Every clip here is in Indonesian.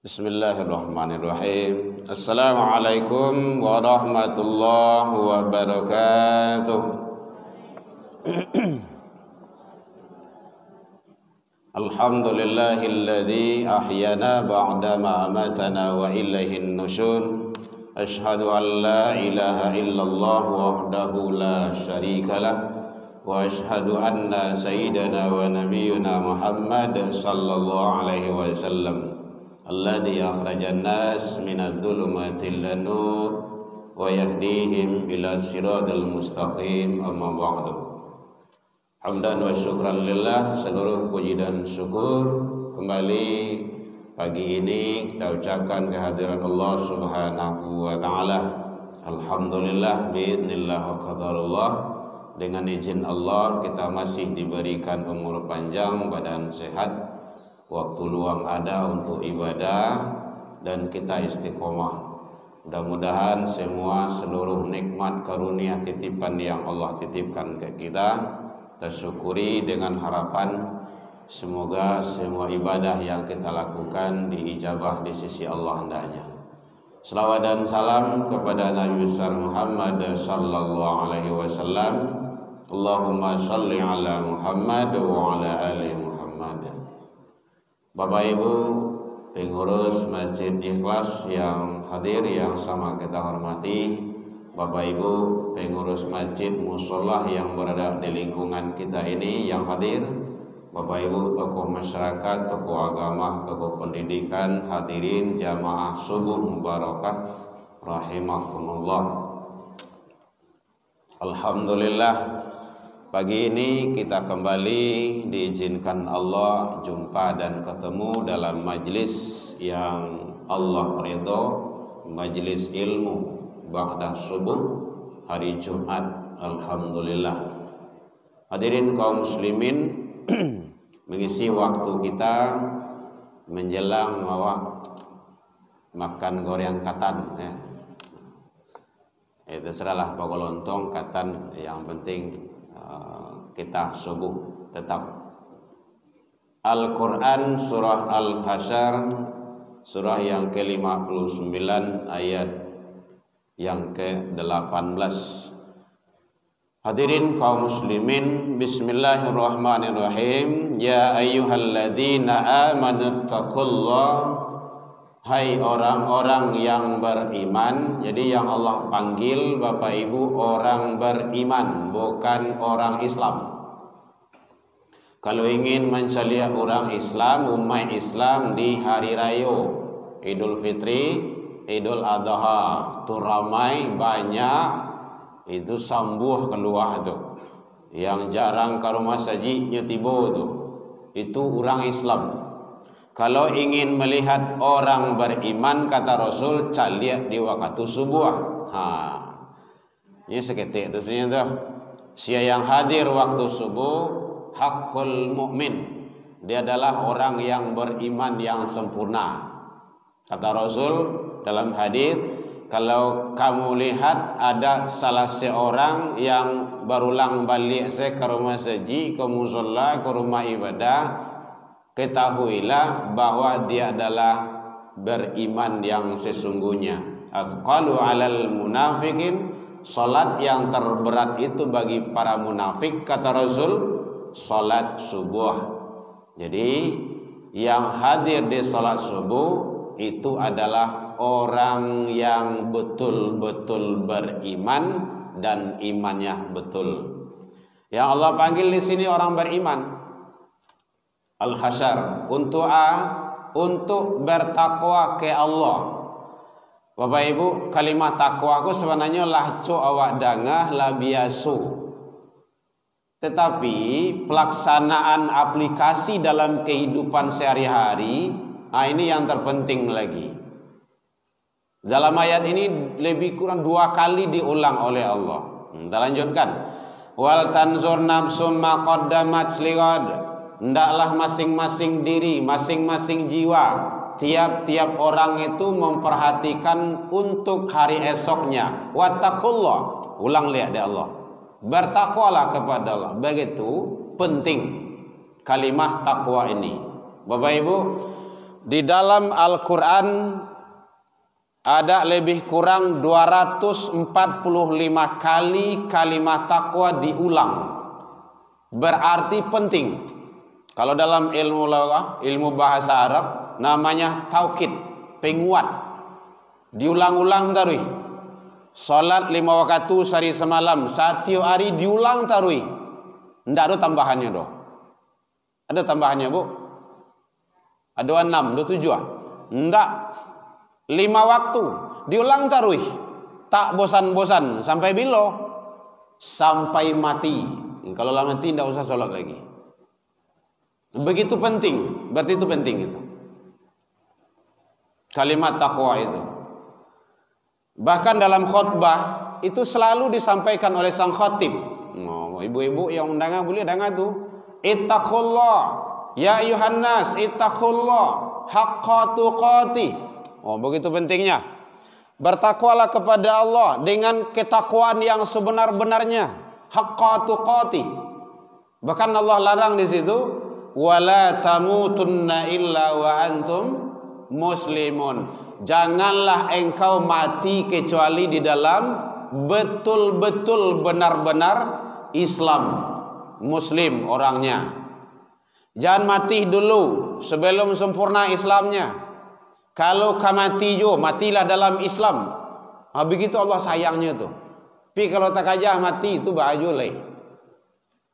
Bismillahirrahmanirrahim. Assalamualaikum warahmatullahi wabarakatuh. Alhamdulillahilladzi ahyana ba'dama amatana wa ilaihin nusyur. Asyhadu an la ilaha illallah wahdahu la syarikalah wa asyhadu anna sayyidana wa nabiyyuna Muhammad sallallahu alaihi wasallam alladzi akhrajan nas minadh dhulumati ilan nur wa yahdihim ila siratal mustaqim. Amma ba'du. Hamdan wa syukran lillah, seluruh puji dan syukur kembali pagi ini kita ucapkan kehadiran Allah Subhanahu wa taala. Alhamdulillah biidznillah wa qadarullah. Dengan izin Allah kita masih diberikan umur panjang, badan sehat, waktu luang ada untuk ibadah, dan kita istiqomah. Mudah-mudahan semua seluruh nikmat karunia titipan yang Allah titipkan ke kita tersyukuri dengan harapan semoga semua ibadah yang kita lakukan diijabah di sisi Allah hendaknya. Selawat dan salam kepada Nabi besar Muhammad sallallahu alaihi wasallam. Allahumma shalli ala Muhammad wa ala ali Muhammad. Bapak Ibu pengurus Masjid Ikhlas yang hadir yang sama kita hormati, Bapak Ibu pengurus masjid musholah yang berada di lingkungan kita ini yang hadir, Bapak Ibu tokoh masyarakat, tokoh agama, tokoh pendidikan, hadirin jamaah subuh mubarakah rahimakumullah. Alhamdulillah, pagi ini kita kembali diizinkan Allah jumpa dan ketemu dalam majlis yang Allah ridho, majlis ilmu ba'da subuh hari Jumat. Alhamdulillah. Hadirin kaum muslimin, mengisi waktu kita menjelang makan goreng katan ya. Itu seralah pokok lontong katan, yang penting kita subuh tetap. Al-Quran surah Al-Hasyr, surah yang ke-59 ayat yang ke-18. Hadirin kaum muslimin, bismillahirrahmanirrahim. Ya ayyuhalladzina amanu taqullaha. Hai orang-orang yang beriman. Jadi yang Allah panggil Bapak Ibu orang beriman, bukan orang Islam. Kalau ingin menceliak orang Islam, umat Islam di hari raya Idul Fitri, Idul Adha, tu ramai banyak, itu sambuh keluar tu. Yang jarang ke rumah sajidnya tiba tu, itu orang Islam. Kalau ingin melihat orang beriman, kata Rasul, caliak di waktu subuh. Ini seketik tu sebenarnya tu. Siapa yang hadir waktu subuh, hakul mukmin. Dia adalah orang yang beriman yang sempurna. Kata Rasul dalam hadis, kalau kamu lihat ada salah seorang yang berulang balik ke rumah masjid, ke musalla, ke rumah ibadah, ketahuilah bahwa dia adalah beriman yang sesungguhnya. Azqalu 'alal munafiqin, salat yang terberat itu bagi para munafik, kata Rasul, salat subuh. Jadi yang hadir di salat subuh itu adalah orang yang betul-betul beriman dan imannya betul. Yang Allah panggil di sini orang beriman. Al-Hasyr untuk bertakwa ke Allah. Bapak Ibu, kalimat takwa aku sebenarnya lahco awak dangah lah biasu. Tetapi pelaksanaan aplikasi dalam kehidupan sehari-hari, ini yang terpenting lagi. Dalam ayat ini lebih kurang 2 kali diulang oleh Allah. Kita lanjutkan. Wal tanzur nafsum ma qaddamat lighad. Hendaklah masing-masing diri, masing-masing jiwa, tiap-tiap orang itu memperhatikan untuk hari esoknya. Wattaqullah. Ulang lihat dia Allah. Bertakwalah kepada Allah. Begitu penting kalimat takwa ini. Bapak Ibu, di dalam Al-Quran ada lebih kurang 245 kali kalimat takwa diulang. Berarti penting. Kalau dalam ilmu lughah, ilmu bahasa Arab, namanya taukid, penguat. Diulang-ulang tarui. Salat 5 waktu sehari semalam, setiap hari diulang tarui. Tidak ada tambahannya doh. Ada tambahannya, Bu? Ada 6, ada 7. Tidak. 5 waktu diulang tarui. Tak bosan-bosan sampai bila? Sampai mati. Kalau lah mati tidak usah salat lagi. Begitu penting, berarti itu penting itu. Kalimat takwa itu. Bahkan dalam khutbah itu selalu disampaikan oleh sang khatib. Ibu-ibu yang mendengar boleh dengar tu. Ittaqullah ya ayuhan nas, ittaqullah haqqa tuqatih. Begitu pentingnya. Bertakwalah kepada Allah dengan ketakwaan yang sebenar-benarnya. Haqqa tuqatih. Bahkan Allah larang di situ, wala tamutunna illa wa antum muslimun. Janganlah engkau mati kecuali di dalam betul-betul benar-benar Islam, Muslim orangnya. Jangan mati dulu sebelum sempurna Islamnya. Kalau kau mati jo, matilah dalam Islam. Begitu Allah sayangnya tu. Tapi kalau tak kajah mati itu baju leh.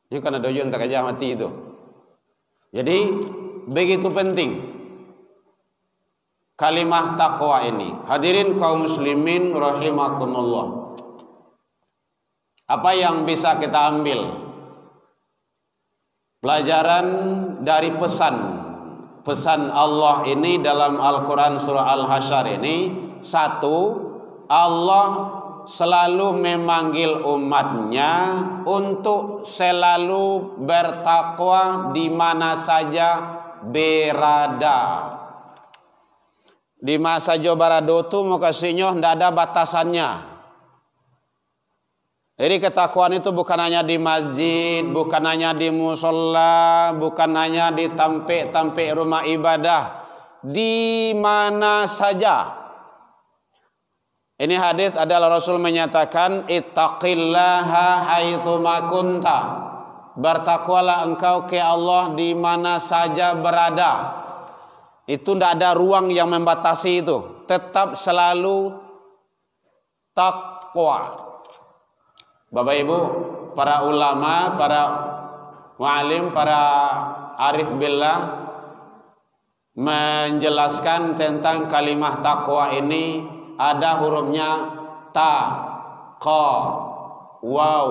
Ini kan ada yang tak kajah mati itu. Jadi begitu penting kalimah takwa ini. Hadirin kaum muslimin rahimakumullah. Apa yang bisa kita ambil pelajaran dari pesan Allah ini dalam Al-Quran surah Al-Hasyr ini? Satu, Allah selalu memanggil umatnya untuk selalu bertakwa di mana saja berada. Di mana saja berada itu mau kasihnya tidak ada batasannya. Jadi ketakwaan itu bukan hanya di masjid, bukan hanya di musola, bukan hanya di tampik-tampik rumah ibadah, di mana saja. Ini hadis adalah Rasul menyatakan, ittaqillaha haitsu ma kunta. Bertakwalah engkau ke Allah di mana saja berada. Itu tidak ada ruang yang membatasi itu. Tetap selalu takwa. Bapak Ibu, para ulama, para mu'alim, para arif billah menjelaskan tentang kalimah takwa ini. Ada hurufnya ta, qa, waw,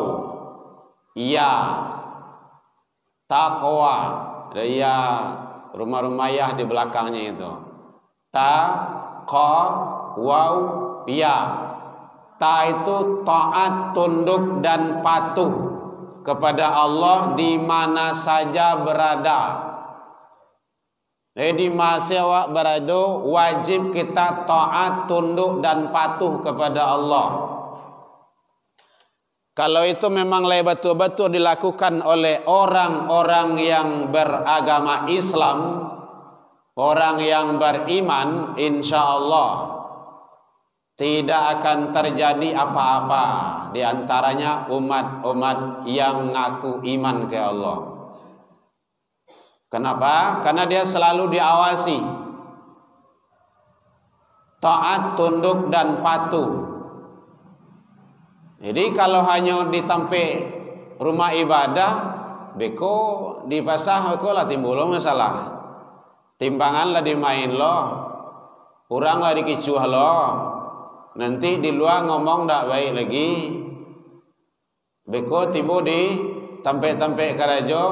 ya. Taqwa, ada ya, rumah-rumah di belakangnya itu. Ta, qa, waw, ya. Ta itu taat, tunduk dan patuh kepada Allah di mana saja berada. Di masa awak berada, wajib kita taat, tunduk dan patuh kepada Allah. Kalau itu memang betul-betul dilakukan oleh orang-orang yang beragama Islam, orang yang beriman, insya Allah tidak akan terjadi apa-apa di antaranya umat-umat yang ngaku iman ke Allah. Kenapa? Karena dia selalu diawasi, taat, tunduk dan patuh. Jadi kalau hanya ditampe rumah ibadah, beko dipasah beko lah timbul masalah. Timbangan lah dimain loh, kurang lah dikicuh loh. Nanti di luar ngomong tak baik lagi. Beko tiba di tampe-tampe karajo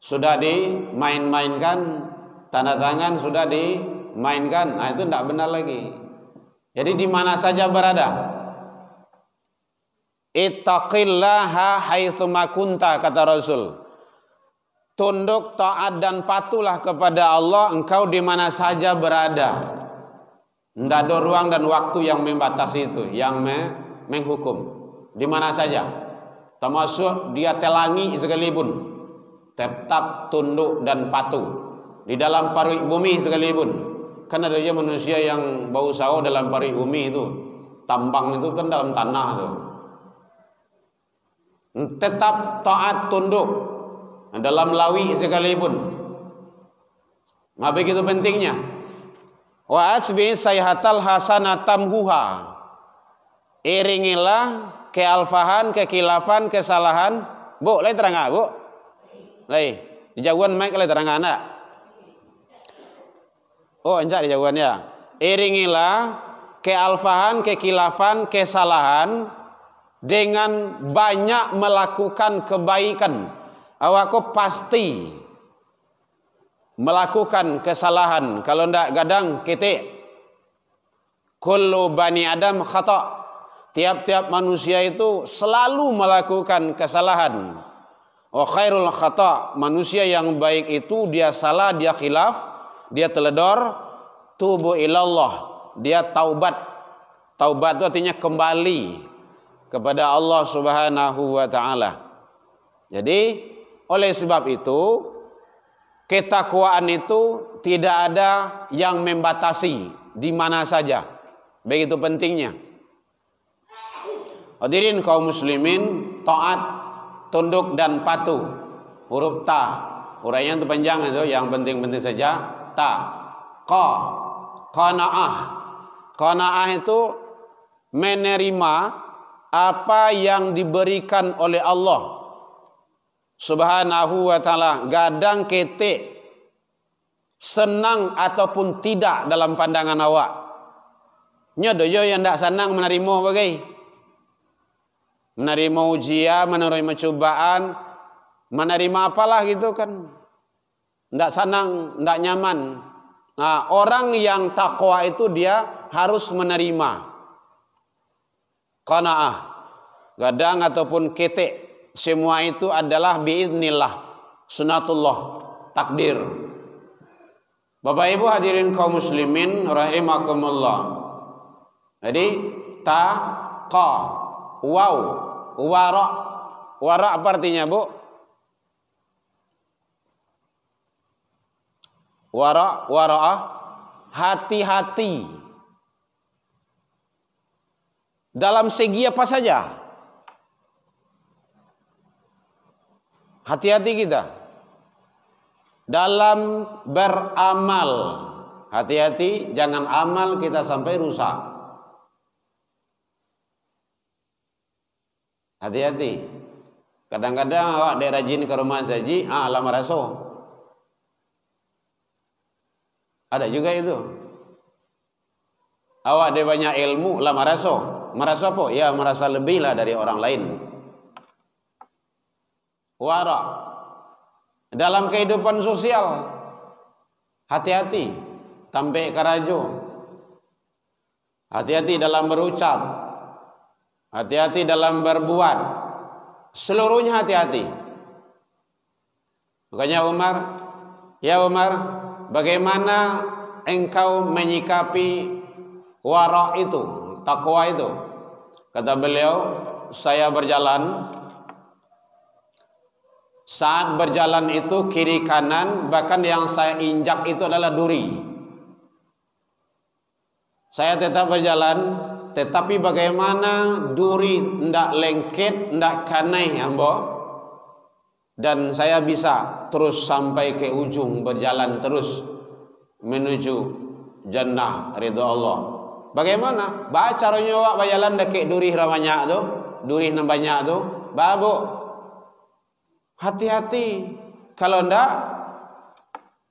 sudah dimain-mainkan, tanda tangan sudah dimainkan. Nah itu tidak benar lagi. Jadi di mana saja berada, ittaqillaha haitsuma kunta, kata Rasul. Tunduk, taat dan patuhlah kepada Allah engkau di mana saja berada. Tidak ada ruang dan waktu yang membatasi itu, yang menghukum. Di mana saja, termasuk dia telangi sekalipun, tetap tunduk dan patuh. Di dalam parit bumi sekalipun, kan ada aja manusia yang bau sawo dalam parit bumi itu, tambang itu kan dalam tanah itu. Tetap taat, tunduk dalam lawi sekalipun. Nah, begitu pentingnya. Wa asbi sayhatal hasanatamhuha. Iringilah kealfahan, kekilafan, kesalahan. Bu, lagi terang Bu? Lagi, dijauhan mic lagi terang enggak? Oh, enggak dijauhan ya. Iringilah kealfahan, kekilafan, kesalahan dengan banyak melakukan kebaikan. Awakku pasti melakukan kesalahan. Kalau ndak gadang ketik. Kullu bani Adam khata'. Tiap-tiap manusia itu selalu melakukan kesalahan. Wa khairul khata', manusia yang baik itu dia salah, dia khilaf, dia teledor, tubu ilallah, dia taubat. Taubat itu artinya kembali kepada Allah Subhanahu wa taala. Jadi oleh sebab itu ketakwaan itu tidak ada yang membatasi di mana saja. Begitu pentingnya. Hadirin kaum muslimin, taat, tunduk dan patuh. Huruf ta, uraian itu panjang itu, yang penting-penting saja. Ta, qa, qanaah. Qanaah itu menerima apa yang diberikan oleh Allah Subhanahu wa ta'ala. Gadang ketik senang ataupun tidak dalam pandangan awak. Nyodoyo yang tidak senang menerima bagai menerima ujian, menerima cobaan, menerima apalah gitu kan, tidak senang, tidak nyaman. Nah, orang yang takwa itu dia harus menerima qanaah, gadang ataupun ketik. Semua itu adalah biiznillah, sunatullah, takdir. Bapak Ibu hadirin kaum muslimin rahimakumullah. Jadi ta, qa, waw, wara. Wara apa artinya, Bu? Wara, wara'ah, hati-hati. Dalam segi apa saja? Hati-hati kita dalam beramal. Hati-hati jangan amal kita sampai rusak. Hati-hati. Kadang-kadang awak dek rajin ke rumah saji, lama raso. Ada juga itu. Awak dek banyak ilmu, lama raso. Merasa apa? Ya merasa lebih lah dari orang lain. Wara. Dalam kehidupan sosial, hati-hati. Tampe karajo. Hati-hati dalam berucap. Hati-hati dalam berbuat. Seluruhnya hati-hati. Makanya Umar, ya Umar, bagaimana engkau menyikapi wara itu, takwa itu? Kata beliau, saya berjalan. Saat berjalan itu kiri kanan, bahkan yang saya injak itu adalah duri. Saya tetap berjalan, tetapi bagaimana duri ndak lengket, ndak kanai ambo, dan saya bisa terus sampai ke ujung, berjalan terus menuju jannah ridha Allah. Bagaimana? Baca caranya awak berjalan dekat duri banyak tu, duri banyak tu, babu. Hati-hati, kalau ndak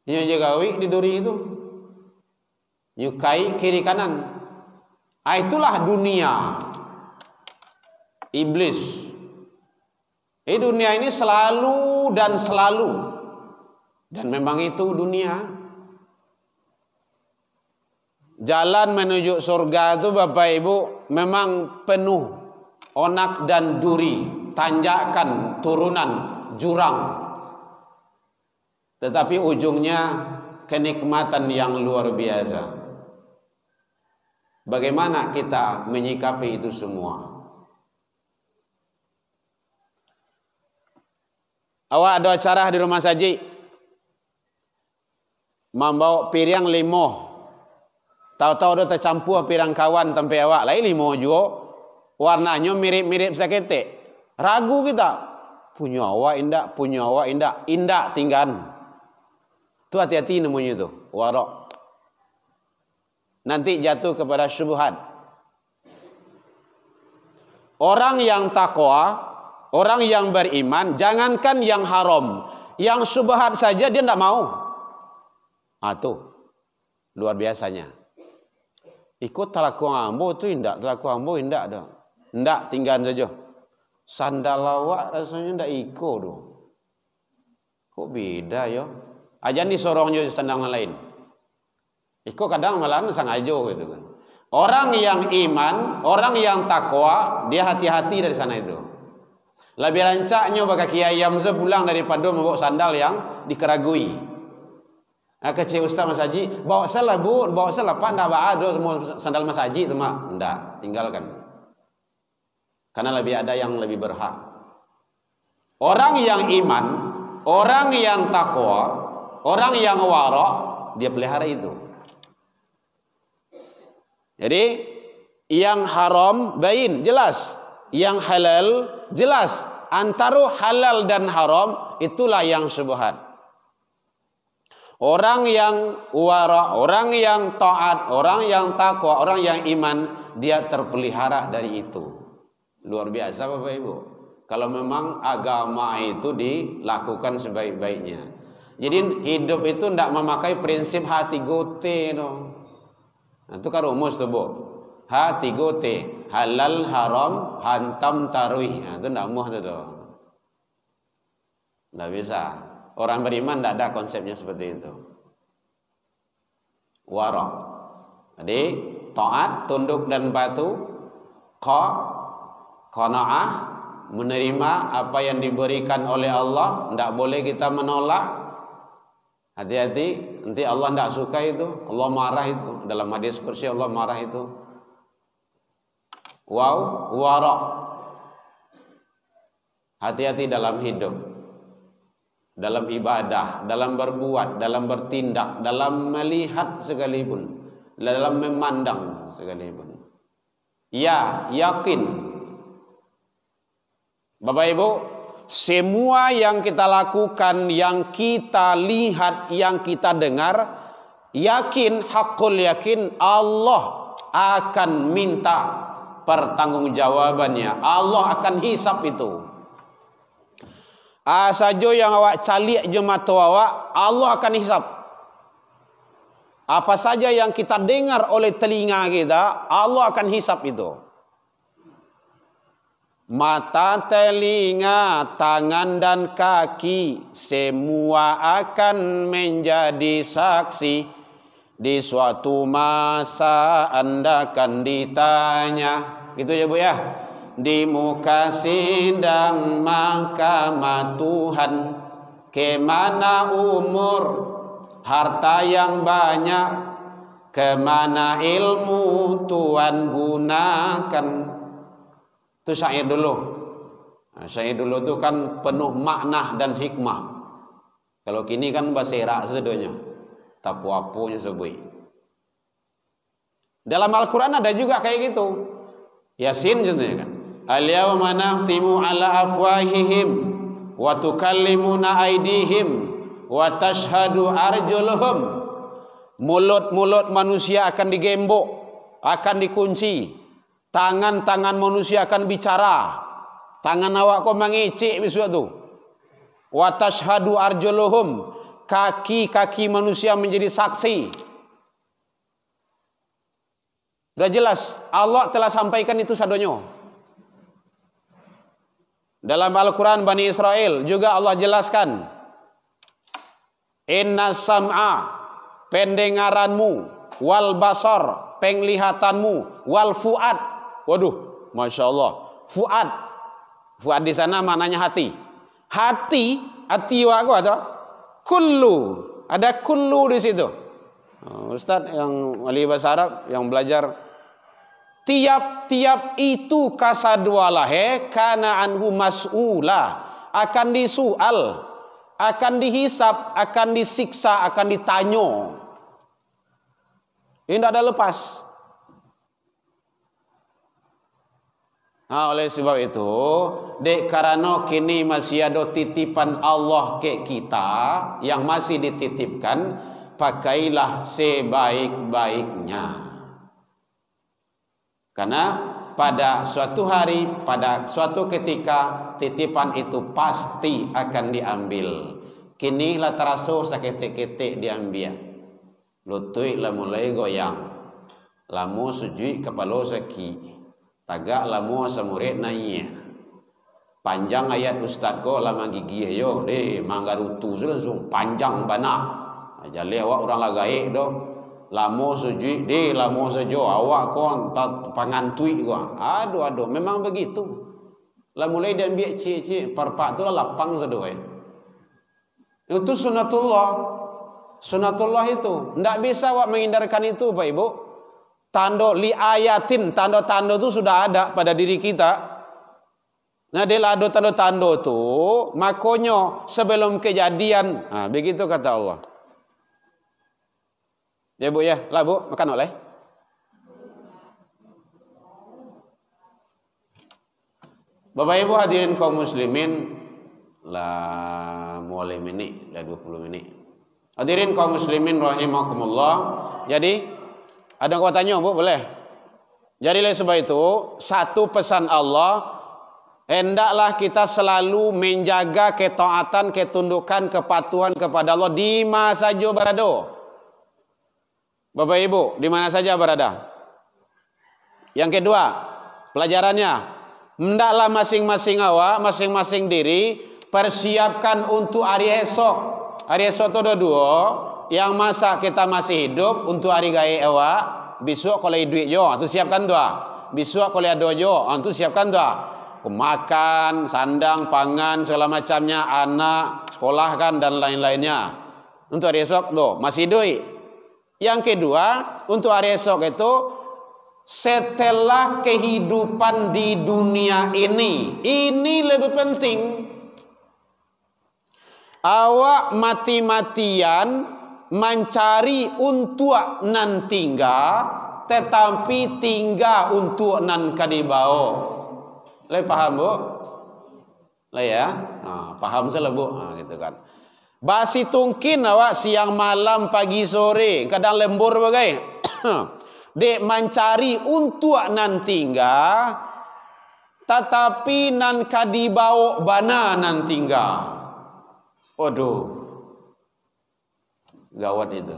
nyu jagawi di duri itu. Nyukai kiri kanan. Itulah dunia iblis. Dunia ini selalu dan selalu, dan memang itu dunia. Jalan menuju surga itu Bapak Ibu memang penuh onak dan duri, tanjakan, turunan, jurang. Tetapi ujungnya kenikmatan yang luar biasa. Bagaimana kita menyikapi itu semua? Awak ada acara di rumah saji, membawa piring limo, tahu-tahu ada tercampur piring kawan tempe awak lain limo juga, warnanya mirip-mirip sakete. Ragu kita, punya awak indak, punya awak indak, indak tinggal. Itu hati-hati namanya itu, warok. Nanti jatuh kepada syubhat. Orang yang takwa, orang yang beriman, jangankan yang haram, yang syubhat saja dia tidak mau. Tuh luar biasanya. Ikut talaku ambo tu indak, talaku ambo indak dah. Indak tinggal saja. Sandal awak rasanya indak ikut tu. Kok beda ya? Ajan disorongnya sandal lain. Iko kadang malah sengaja gitu kan. Orang yang iman, orang yang takwa, dia hati-hati dari sana itu. Lebih rancaknya bagi kiai yang pulang daripada membawa sandal yang dikeragui. Kecil Ustaz Mas Haji, bawa salah bu, bawa salah pak, ndak ada semua sandal Mas Haji itu mah, ndak, tinggalkan. Karena lebih ada yang lebih berhak. Orang yang iman, orang yang takwa, orang yang wara, dia pelihara itu. Jadi yang haram bain jelas, yang halal jelas. Antara halal dan haram itulah yang syubhat. Orang yang wara, orang yang taat, orang yang takwa, orang yang iman, dia terpelihara dari itu. Luar biasa Bapak Ibu. Kalau memang agama itu dilakukan sebaik-baiknya. Jadi hidup itu tidak memakai prinsip hati gote no. Itu kan rumus tu bu. Hati gote, halal haram hantam taruih. Itu tidak muh tu. Tidak bisa. Orang beriman tidak ada konsepnya seperti itu. Wara. Jadi taat, tunduk dan patuh. Qanaah, menerima apa yang diberikan oleh Allah. Tidak boleh kita menolak. Hati-hati, nanti Allah tidak suka itu. Allah marah itu. Dalam hadis kursi Allah marah itu. Wara. Hati-hati dalam hidup, dalam ibadah, dalam berbuat, dalam bertindak, dalam melihat sekalipun, dalam memandang sekalipun. Ya, yakin. Bapak Ibu, semua yang kita lakukan, yang kita lihat, yang kita dengar, yakin, hakul yakin, Allah akan minta pertanggungjawabannya. Allah akan hisap itu. Saja yang awak calik je mata awak, Allah akan hisap. Apa saja yang kita dengar oleh telinga kita, Allah akan hisap itu. Mata, telinga, tangan dan kaki, semua akan menjadi saksi. Di suatu masa Anda akan ditanya. Gitu ya Bu ya. Di muka sidang mahkamah Tuhan, kemana umur, harta yang banyak, kemana ilmu Tuhan gunakan. Itu syair dulu. Syair dulu itu kan penuh makna dan hikmah. Kalau kini kan bahasa Irak sedonya. Tapu-apunya sebui. Dalam Al-Quran ada juga kayak gitu. Yasin contohnya kan. Al-yawma nakhtimu ala afwahihim wa tukallimuna aydihim wa tashhadu arjuluhum. Mulut-mulut manusia akan digembok, akan dikunci. Tangan-tangan manusia akan bicara. Tangan awak kau mengecek besok tu. Wa tashhadu arjuluhum. Kaki-kaki manusia menjadi saksi. Sudah jelas, Allah telah sampaikan itu sadonyo. Dalam Al-Quran Bani Israel juga Allah jelaskan. Inna sam'a, pendengaranmu, wal basar, penglihatanmu, wal fuad. Waduh, Masya Allah. Fuad. Fuad di sana maknanya hati. Hati wak kau atau? Kullu. Ada kullu di situ. Ustaz yang ahli bahasa Arab yang belajar, tiap-tiap itu kasadualah kana anhu mas'ula, akan disual, akan dihisap, akan disiksa, akan ditanya. Ini tidak ada lepas. Oleh sebab itu, dek karena kini masih ada titipan Allah ke kita yang masih dititipkan, pakailah sebaik-baiknya. Karena pada suatu hari, pada suatu ketika, titipan itu pasti akan diambil. Kini lah terasa saketik-ketik diambil. Lutut lah mulai goyang. Lamu sujud kepala sakit. Tagak lamu samurid naik. Panjang ayat ustaz ko lama gigih yo. Manggarutu langsung panjang bana. Jale awak orang lagai doh. Lamu sujud lamu sajo awak ko pangantui ko. Aduh memang begitu. Lah mulai dia ambil cik parpak tu lah lapang sado Itu sunatullah. Sunatullah itu. Tidak bisa awak menghindarkan itu Pak Ibu. Tanda li ayatin, tanda-tanda itu sudah ada pada diri kita. Nah, dia ada tanda-tanda itu, makanya sebelum kejadian, begitu kata Allah. Ya Bu ya, lah Bu, makan oleh. Bapak Ibu hadirin kaum muslimin, lah mulai menit, lah 20 menit. Hadirin kaum muslimin rahimakumullah. Jadi ada yang kau tanya Bu, boleh? Jadi oleh sebab itu, satu pesan Allah, hendaklah kita selalu menjaga ketaatan, ketundukan, kepatuhan kepada Allah di mana saja berada. Bapak Ibu, di mana saja berada. Yang kedua, pelajarannya, hendaklah masing-masing awak, masing-masing diri persiapkan untuk hari esok. Hari esok itu ada dua. Yang masa kita masih hidup untuk hari gaya awak, besok kalau ada duit jo, tu siapkan tu. Besok kalau ada jo, tu siapkan tu. Makan, sandang, pangan, segala macamnya, anak, sekolah kan dan lain-lainnya. Untuk hari esok tu masih duit. Yang kedua, untuk hari esok itu setelah kehidupan di dunia ini lebih penting. Awak mati-matian mencari untuk nan tinggal, tetapi tinggal untuk nan kadibau. Leh paham Bu? Leh ya? Paham salah Bu? Gitu kan. Basi tungkin awak siang malam pagi sore, kadang lembur bagai. Dek mencari untuk nan tinggal, tetapi nan kadibau bana nan tinggal. Waduh, gawat itu.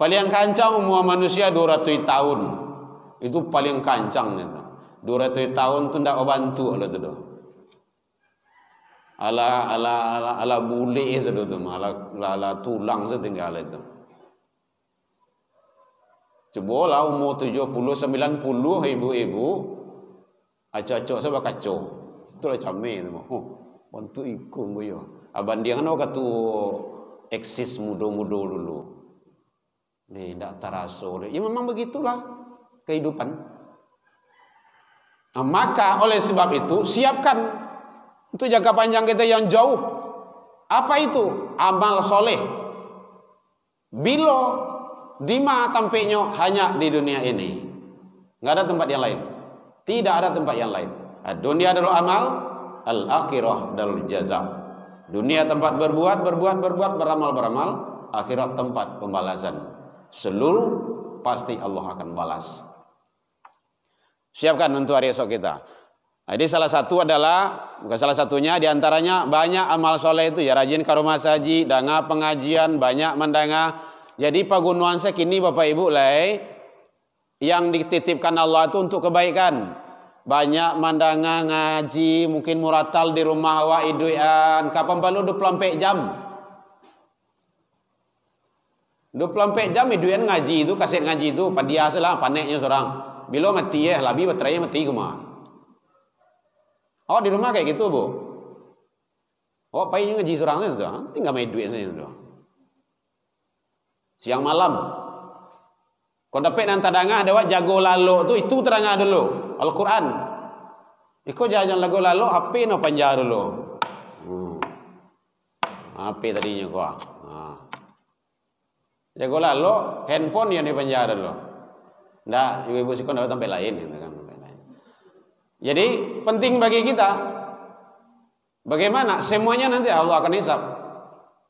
Paling kancang umur manusia 200 tahun. Itu paling kancang itu. 200 tahun tu ndak bantu lah tu. Ala bule sedo tu, ala tulang setinggal itu. Cobalah umur 70 90 ibu-ibu acak-acak sebab kacau. Itulah camai tu. Bantu ikut boyo. Abang dia kan kata eksis muda-muda dulu. Ni ndak terasa. Ya memang begitulah kehidupan. Nah, maka oleh sebab itu siapkan untuk jangka panjang kita yang jauh. Apa itu? Amal soleh. Bila Dima tampaknya hanya di dunia ini. Enggak ada tempat yang lain. Tidak ada tempat yang lain. Dunia darul amal, al-akhirah darul jaza. Dunia tempat berbuat, beramal, akhirat tempat pembalasan. Seluruh pasti Allah akan balas. Siapkan untuk hari esok kita. Jadi salah satu adalah, bukan salah satunya, diantaranya banyak amal soleh itu ya, rajin ke rumah saji, danga pengajian, banyak mendanga. Jadi pagunuan sekini Bapak Ibu lai yang dititipkan Allah itu untuk kebaikan. Banyak mandanga ngaji, mungkin muratal di rumah awak iduan, kapan balu 24 jam. 24 jam iduan ngaji itu, kaset ngaji itu, padia salah paneknya seorang. Bila mati labi baterainya mati kumah. Awak di rumah kayak gitu, Bu? Awak payah ngaji seorang itu, tinggal main duit saja itu. Siang malam. Kau dapat nan tadanga ada wak jago lalu tu, itu terangah dulu Al-Quran. Iko jangan lagu lalu HP no panjar dulu. HP tadinya kau. Jago lalu handphone yang di panjar dulu. Ndak, ibu-ibu sikon dapat sampai lain gitu kan. Jadi penting bagi kita bagaimana semuanya nanti Allah akan hisab.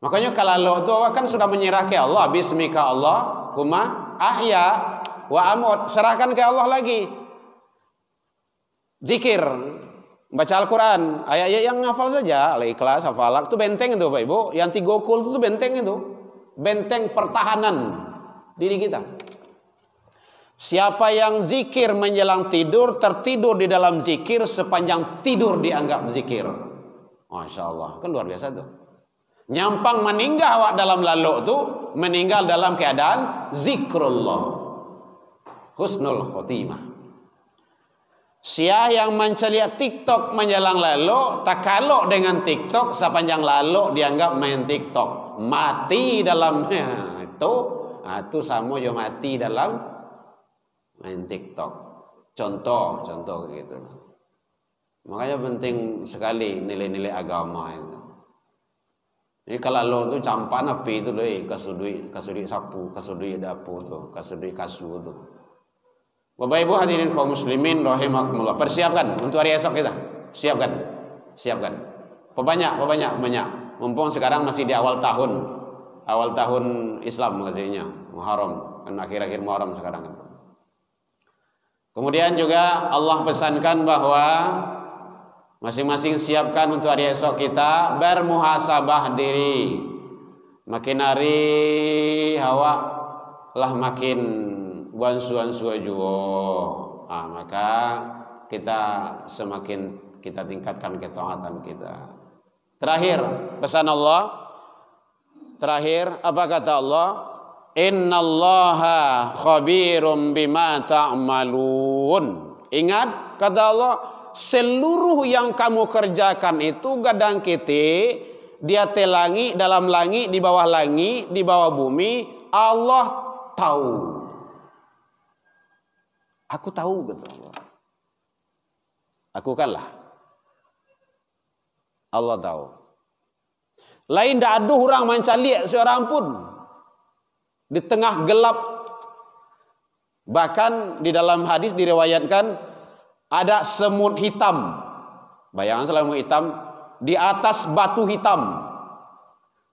Makanya kalau itu kan sudah menyerah ke Allah, bismika Allah, kuma ahya wa amut, serahkan ke Allah lagi. Zikir, baca Al-Quran, ayat-ayat yang hafal saja, Al-Ikhlas, Al-Falaq, itu benteng itu Pak Ibu. Yang 3 kul itu benteng itu, benteng pertahanan diri kita. Siapa yang zikir menjelang tidur, tertidur di dalam zikir sepanjang tidur dianggap zikir. Masya Allah, kan luar biasa tuh. Nyampang meninggal awak dalam lalu tu, meninggal dalam keadaan zikrullah, husnul khotimah. Sia yang menceliak TikTok menjelang lalu, tak kalok dengan TikTok sepanjang lalu dianggap main TikTok, mati dalamnya itu sama jo mati dalam main TikTok. Contoh gitu. Makanya penting sekali nilai-nilai agama itu. Jadi kalau lo tu campan api itu deh, kasudui sapu, kasudui dapur tu, kasudui kasur tu. Bapak Ibu hadirin kaum muslimin rahimakumullah, persiapkan untuk hari esok kita. Siapkan. Banyak. Mumpung sekarang masih di awal tahun Islam maksudnya, Muharram, kan akhir-akhir Muharram sekarang. Kemudian juga Allah pesankan bahwa masing-masing siapkan untuk hari esok kita bermuhasabah diri. Makin hari hawa lah makin buan-suan-suan juga. Maka kita semakin kita tingkatkan ketaatan kita. Terakhir pesan Allah. Apa kata Allah? Innallaha khabirum bima ta'malun. Ingat kata Allah, seluruh yang kamu kerjakan itu gadang kete, dia telangi, dalam langit, di bawah bumi, Allah tahu. Aku tahu kata Allah. Aku kalah. Allah tahu. Lain tak ada orang mencaliak seorang pun di tengah gelap. Bahkan di dalam hadis diriwayatkan ada semut hitam. Bayangkan semut hitam di atas batu hitam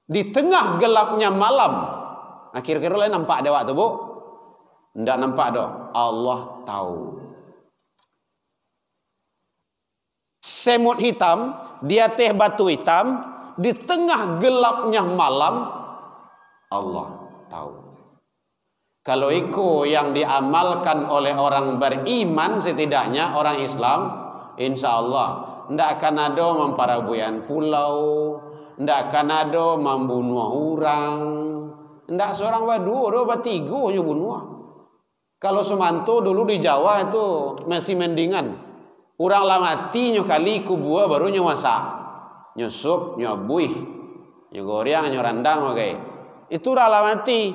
di tengah gelapnya malam. Nah, kira-kira lain nampak ada waktu, Bu? Tidak nampak dah. Allah tahu. semut hitam, di atas batu hitam, di tengah gelapnya malam, Allah tahu. Kalau itu yang diamalkan oleh orang beriman, setidaknya orang Islam, insya Allah tidak akan ada memparabuyan pulau, tidak akan ada membunuh orang, tidak seorang berdua, dua bertiga hanya bunuh. Kalau semanto dulu di Jawa itu masih mendingan. Orang lah mati nyo kali kubua baru nyo masak, nyo sup, nyo buih, nyo goreng, nyo randang, okay. Itu dah lah mati.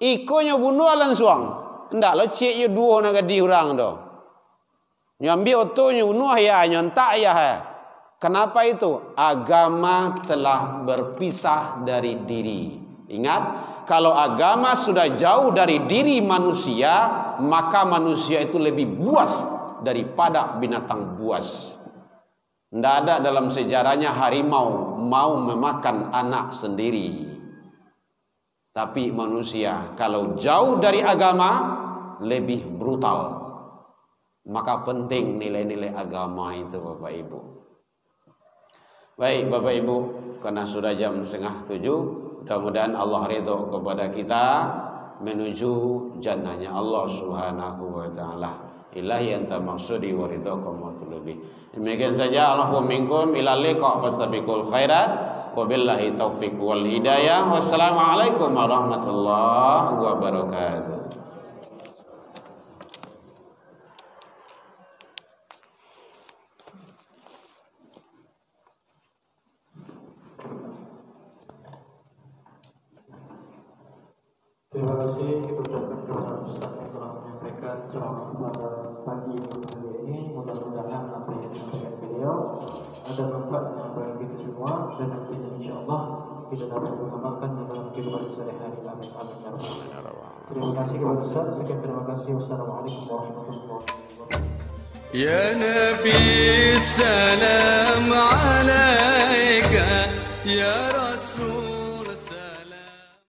Iko nyo bunuh langsung. Ndak lo cek nyo dua nak gadi orang do. Nyo ambil oto nyo bunuh ya, nyo entak ya. Kenapa itu? Agama telah berpisah dari diri. Ingat, kalau agama sudah jauh dari diri manusia, maka manusia itu lebih buas daripada binatang buas. Tidak ada dalam sejarahnya harimau mau memakan anak sendiri. Tapi manusia kalau jauh dari agama lebih brutal. Maka penting nilai-nilai agama itu, Bapak Ibu. Baik Bapak Ibu, karena sudah jam 6:30, mudah-mudahan Allah ridho kepada kita menuju jannahnya Allah Subhanahu wa taala. Ilahi anta maksudi wa ridhakum wa tulubi. Demikian saja, Allahumma minkum ila liqa fastabiqul khairat wa billahi taufiq wal hidayah. Wassalamualaikum warahmatullahi wabarakatuh. Terima kasih kita ucapkan kepada Ustaz yang telah menyampaikan ceramah pada pagi hari ini. Mudah-mudahan apa yang disampaikan beliau ada manfaatnya bagi kita semua, dan nantinya insyaAllah kita dapat mengamalkan dalam kehidupan sehari-hari. Amin amin ya rabbal. Terima kasih kepada Ustaz. Sekian terima kasih. Wassalamualaikum warahmatullahi wabarakatuh. Ya Nabi salam alaika ya